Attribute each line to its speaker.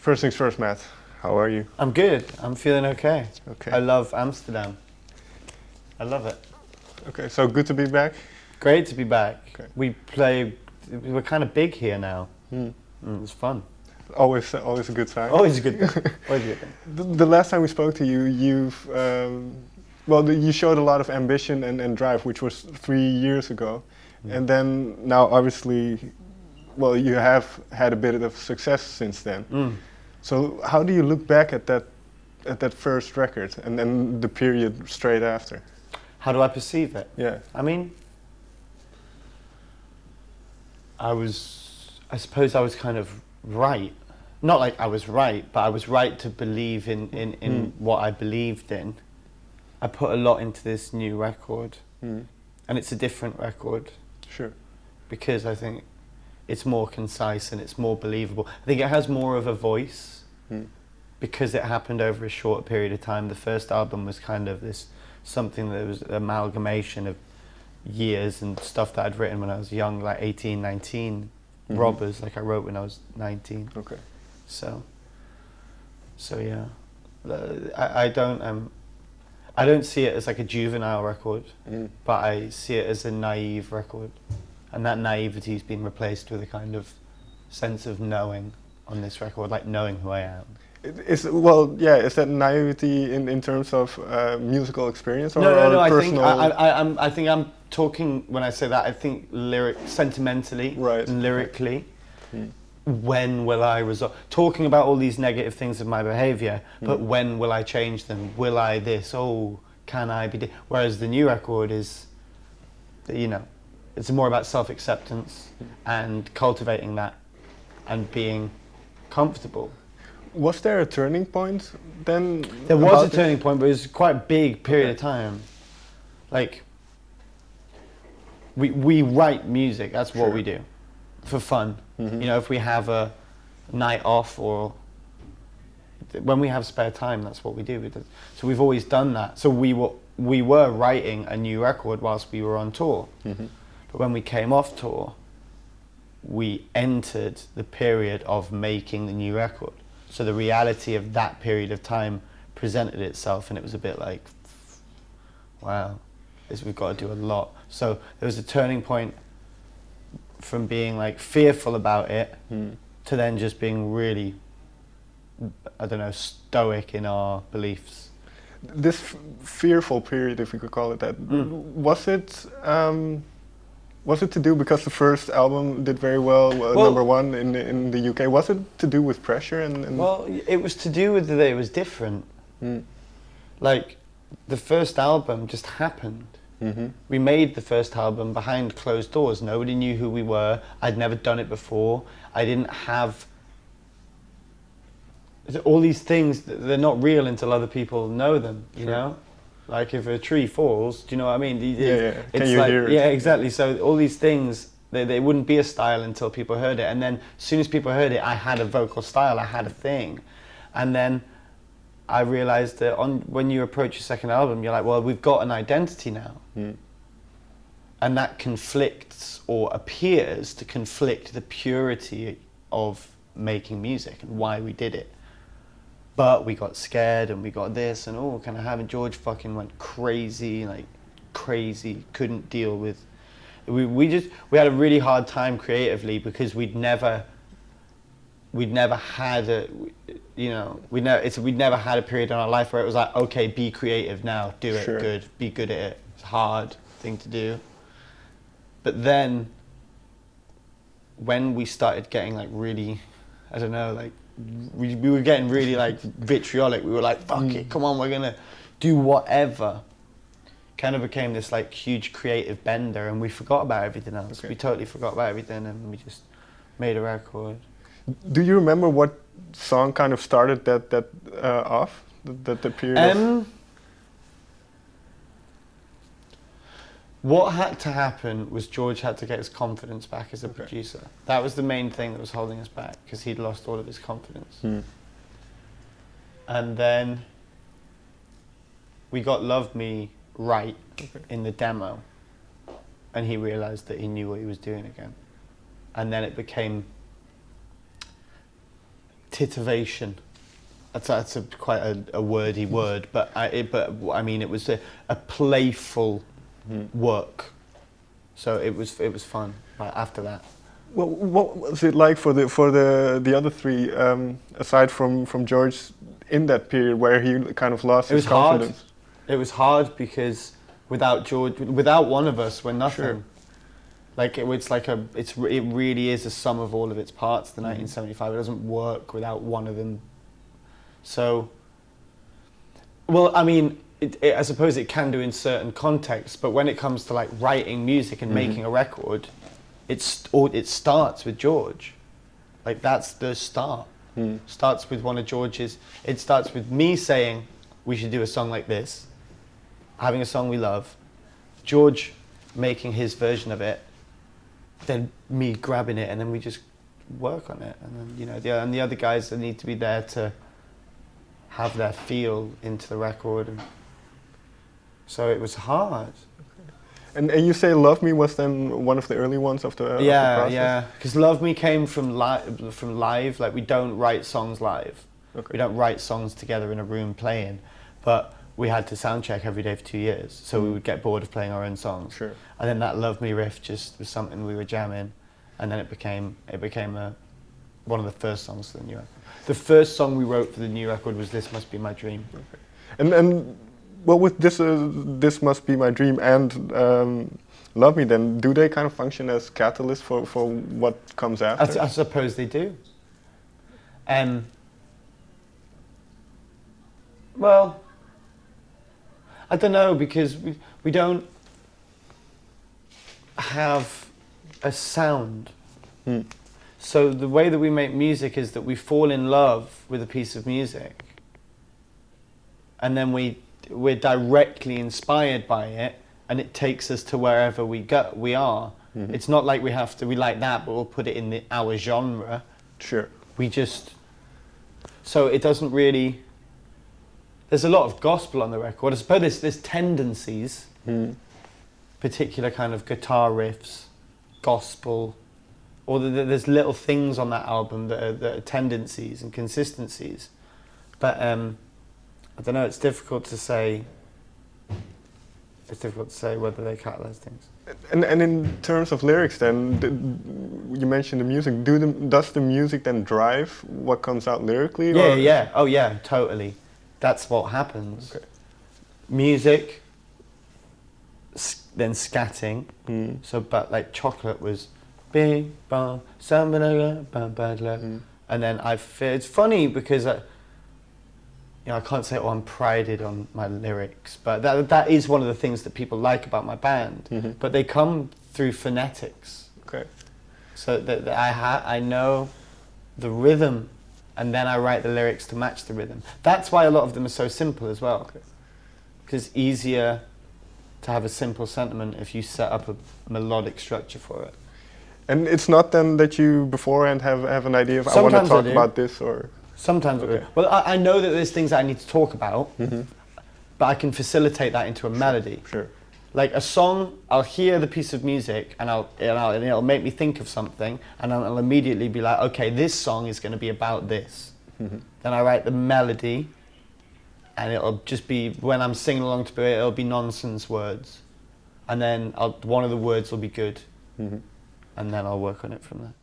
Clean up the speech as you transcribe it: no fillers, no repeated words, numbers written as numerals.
Speaker 1: First things first, Matt. How are you?
Speaker 2: I'm good. I'm feeling okay.
Speaker 1: Okay.
Speaker 2: I love Amsterdam. I love it.
Speaker 1: Okay, so good to be back.
Speaker 2: Great to be back.
Speaker 1: Okay.
Speaker 2: We're kind of big here now. It's fun.
Speaker 1: Always a good sign.
Speaker 2: Always a good thing. Always a good thing.
Speaker 1: The last time we spoke to you, you showed a lot of ambition and drive, which was 3 years ago. And then now, obviously, you have had a bit of success since then. So how do you look back at that first record and then the period straight after?
Speaker 2: How do I perceive it?
Speaker 1: Yeah.
Speaker 2: I mean, I suppose I was kind of right. Not like I was right, but I was right to believe in what I believed in. I put a lot into this new record, and it's a different record.
Speaker 1: Sure.
Speaker 2: Because I think it's more concise and it's more believable. I think it has more of a voice because it happened over a short period of time. The first album was kind of something that was an amalgamation of years and stuff that I'd written when I was young, like 18, 19. Robbers, like I wrote when I was 19.
Speaker 1: Okay.
Speaker 2: So yeah, I don't see it as like a juvenile record, but I see it as a naive record, and that naivety has been replaced with a kind of sense of knowing on this record, like knowing who I am.
Speaker 1: Is that naivety in terms of musical experience or
Speaker 2: No.
Speaker 1: personal?
Speaker 2: I think I'm talking when I say that. I think sentimentally and lyrically.
Speaker 1: Right.
Speaker 2: When will I resolve? Talking about all these negative things of my behaviour, but when will I change them? Will I this? Oh, can I be? Whereas the new record is, it's more about self-acceptance and cultivating that and being comfortable.
Speaker 1: Was there a turning point then?
Speaker 2: There was a turning point, but it was quite a big period of time. Like, we write music, that's what we do, for fun. If we have a night off or when we have spare time, that's what we do. So we've always done that. So we were writing a new record whilst we were on tour. But when we came off tour, we entered the period of making the new record. So the reality of that period of time presented itself, and it was a bit like, wow, we've got to do a lot. So there was a turning point from being like fearful about it to then just being really, stoic in our beliefs.
Speaker 1: This fearful period, if we could call it that, was it to do because the first album did very well, number one in the UK? Was it to do with pressure?
Speaker 2: Well, it was to do with that it was different. Like, the first album just happened. We made the first album behind closed doors. Nobody knew who we were. I'd never done it before. I didn't have all these things. They're not real until other people know them. You know, like if a tree falls, do you know what I mean?
Speaker 1: Yeah. Can you hear it?
Speaker 2: Yeah, exactly. So all these things, they wouldn't be a style until people heard it. And then as soon as people heard it, I had a vocal style. I had a thing, and then I realized that when you approach your second album, you're like, well, we've got an identity now. And that conflicts or appears to conflict the purity of making music and why we did it. But we got scared and we got this and can I have it? George fucking went crazy, couldn't deal with. We had a really hard time creatively because we'd never had we'd never had a period in our life where it was like, okay, be creative now, do it good, be good at it. It's a hard thing to do. But then when we started getting like really, we were getting really like vitriolic. We were like, fuck it, come on, we're gonna do whatever. Kind of became this like huge creative bender, and we forgot about everything else. Okay. We totally forgot about everything, and we just made a record.
Speaker 1: Do you remember what song kind of started that off? The period?
Speaker 2: What had to happen was George had to get his confidence back as a producer. That was the main thing that was holding us back, because he'd lost all of his confidence. And then we got Love Me right in the demo, and he realized that he knew what he was doing again. And then it became titivation. That's quite a wordy word, but I mean it was a playful work. So it was fun. Right after that.
Speaker 1: Well, what was it like for the other three, aside from George, in that period where he kind of lost his confidence?
Speaker 2: It was hard because without George, without one of us, we're nothing.
Speaker 1: Sure.
Speaker 2: Like it really is a sum of all of its parts. The 1975, it doesn't work without one of them. So, well, I mean, I suppose it can do in certain contexts, but when it comes to like writing music and making a record, it starts with George. Like that's the start. Starts with one of George's. It starts with me saying we should do a song like this, having a song we love, George making his version of it, then me grabbing it, and then we just work on it. And then, you know, and the other guys that need to be there to have their feel into the record. And so it was hard.
Speaker 1: And you say "Love Me" was then one of the early ones of the process?
Speaker 2: Yeah. Because "Love Me" came from live. Like we don't write songs live. Okay. We don't write songs together in a room playing, but we had to sound check every day for 2 years, so we would get bored of playing our own songs.
Speaker 1: Sure.
Speaker 2: And then that "Love Me" riff just was something we were jamming, and then it became one of the first songs for the new record. The first song we wrote for the new record was "This Must Be My Dream."
Speaker 1: Okay. And well, with this Must Be My Dream and "Love Me," then do they kind of function as catalysts for what comes after?
Speaker 2: I suppose they do. Well, I don't know, because we don't have a sound. So the way that we make music is that we fall in love with a piece of music, and then we're directly inspired by it, and it takes us to wherever we are. It's not like we like that, but we'll put it in our genre.
Speaker 1: Sure.
Speaker 2: So it doesn't really. There's a lot of gospel on the record. I suppose there's tendencies, particular kind of guitar riffs, gospel, or there's little things on that album that are tendencies and consistencies. But I don't know. It's difficult to say. It's difficult to say whether they catalyze things.
Speaker 1: And in terms of lyrics, then you mentioned the music. Does the music then drive what comes out lyrically?
Speaker 2: Yeah. Oh yeah, totally. That's what happens. Okay. Music, then scatting. So, but like Chocolate was big bang, and then it's funny because I can't say I'm prided on my lyrics, but that is one of the things that people like about my band. But they come through phonetics. Okay. So that I know the rhythm. And then I write the lyrics to match the rhythm. That's why a lot of them are so simple as well. Because it's easier to have a simple sentiment if you set up a melodic structure for it. And it's not then that you beforehand have an idea of I want to talk about this, or? Sometimes I do. Well, I know that there's things I need to talk about, but I can facilitate that into a melody. Sure. Like a song, I'll hear the piece of music and it'll make me think of something, and I'll immediately be like, okay, this song is going to be about this. Then I write the melody, and it'll just be, when I'm singing along to it, it'll be nonsense words. And then one of the words will be good, and then I'll work on it from there.